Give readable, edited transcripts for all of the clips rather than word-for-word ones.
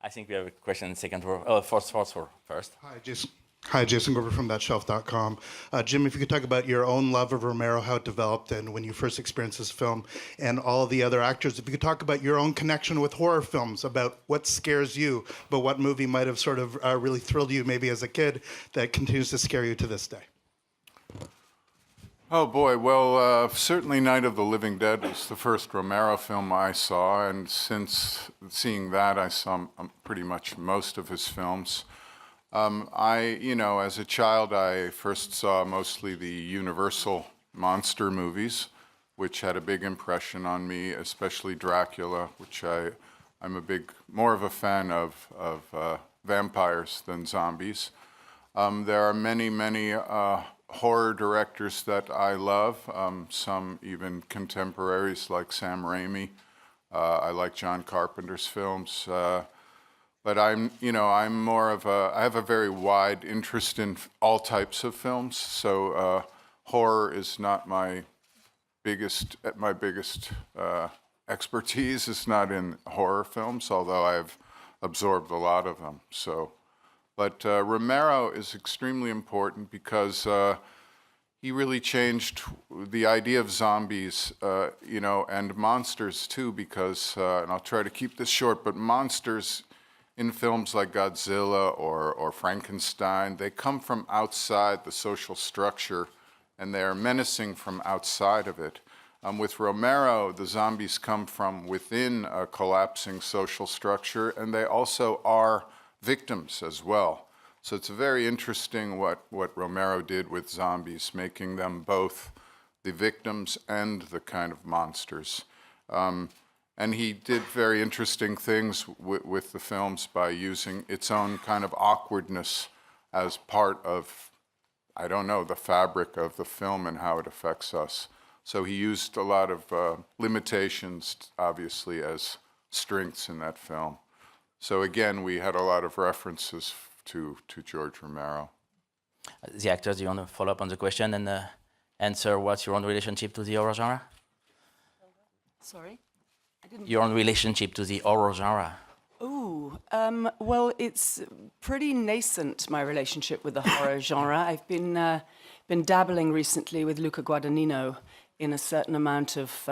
I think we have a question in the second row. Fourth row first. Hi, Jason Gorber from thatshelf.com. Jim, if you could talk about your own love of Romero, how it developed, and when you first experienced this film, and all of the other actors. If you could talk about your own connection with horror films, about what scares you, but what movie might have sort of really thrilled you maybe as a kid that continues to scare you to this day. Oh boy, well, certainly Night of the Living Dead was the first Romero film I saw, and since seeing that, I saw pretty much most of his films. As a child, I first saw mostly the Universal monster movies, which had a big impression on me, especially Dracula, which I'm more of a fan of vampires than zombies. There are many horror directors that I love, some even contemporaries like Sam Raimi. I like John Carpenter's films. But I have a very wide interest in all types of films. So horror is not my biggest expertise is not in horror films, although I've absorbed a lot of them. But Romero is extremely important because he really changed the idea of zombies, and monsters too, because, and I'll try to keep this short, but monsters in films like Godzilla or Frankenstein, they come from outside the social structure, and they're menacing from outside of it. With Romero, the zombies come from within a collapsing social structure, and they also are victims as well. So it's very interesting what Romero did with zombies, making them both the victims and the kind of monsters. And he did very interesting things with the films by using its own kind of awkwardness as part of, the fabric of the film and how it affects us. So he used a lot of limitations, obviously, as strengths in that film. So again, we had a lot of references to George Romero. The actors, do you want to follow up on the question and answer what's your own relationship to the horror genre? Sorry? Your own relationship to the horror genre? Oh, well, it's pretty nascent, my relationship with the horror genre. I've been dabbling recently with Luca Guadagnino in a certain amount of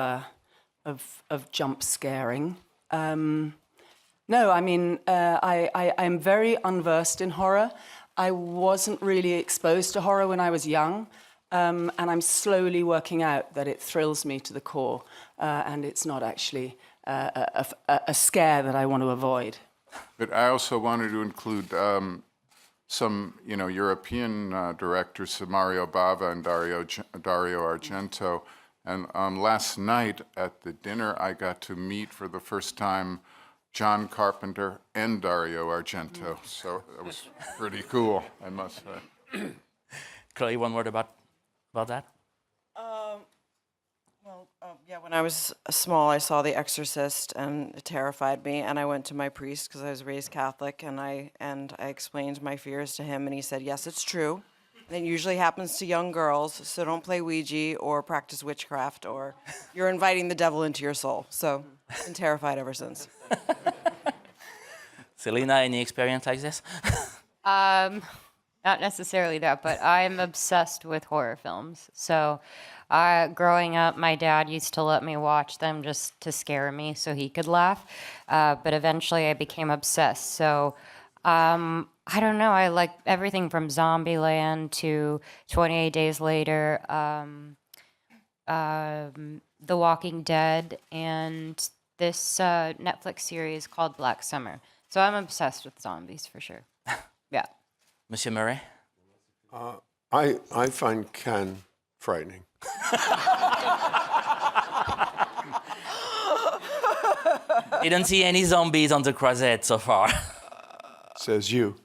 jump scaring. No, I mean, I'm very unversed in horror. I wasn't really exposed to horror when I was young, and I'm slowly working out that it thrills me to the core, and it's not actually a scare that I want to avoid. But I also wanted to include some, European directors, Mario Bava and Dario Argento. And last night at the dinner, I got to meet for the first time John Carpenter and Dario Argento. So it was pretty cool, I must say. Chloe, one word about that? When I was small, I saw The Exorcist, and it terrified me. And I went to my priest because I was raised Catholic, and I explained my fears to him, and he said, "Yes, it's true. And it usually happens to young girls, so don't play Ouija or practice witchcraft, or you're inviting the devil into your soul." So I've been terrified ever since. Selena, any experience like this? Not necessarily that, but I'm obsessed with horror films. So growing up, my dad used to let me watch them just to scare me so he could laugh. But eventually I became obsessed. So I don't know. I like everything from Zombieland to 28 Days Later, The Walking Dead, and this Netflix series called Black Summer. So I'm obsessed with zombies for sure. Yeah. Monsieur Murray? I find Ken frightening. Didn't see any zombies on the croisette so far. Says you.